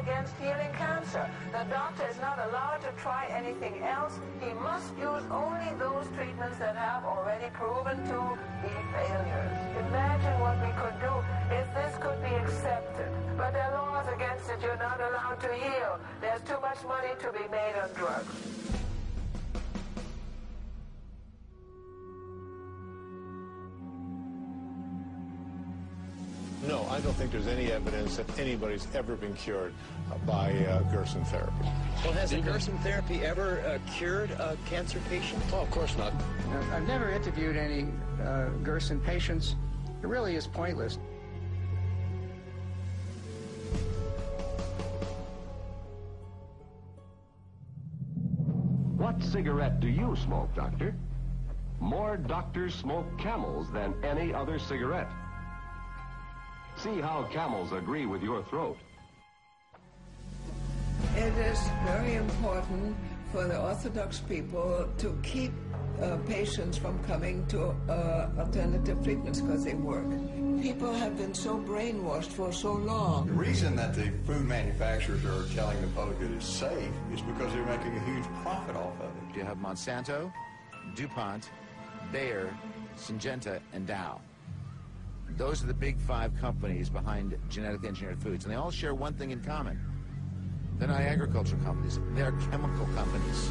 against healing cancer. The doctor is not allowed to try anything else. He must use only those treatments that have already proven to be failures. Imagine what we could do if this could be accepted. But there are laws against it. You're not allowed to heal. There's too much money to be made on drugs. No, I don't think there's any evidence that anybody's ever been cured by Gerson therapy. Well, has the Gerson therapy ever cured a cancer patient? Oh, of course not. I've never interviewed any Gerson patients. It really is pointless. What cigarette do you smoke, Doctor? More doctors smoke Camels than any other cigarette. See how Camels agree with your throat. It is very important for the Orthodox people to keep patients from coming to alternative treatments because they work. People have been so brainwashed for so long. The reason that the food manufacturers are telling the public that it's safe is because they're making a huge profit off of it. You have Monsanto, DuPont, Bayer, Syngenta, and Dow. Those are the big 5 companies behind genetically engineered foods, and they all share one thing in common. They're not agricultural companies, they're chemical companies.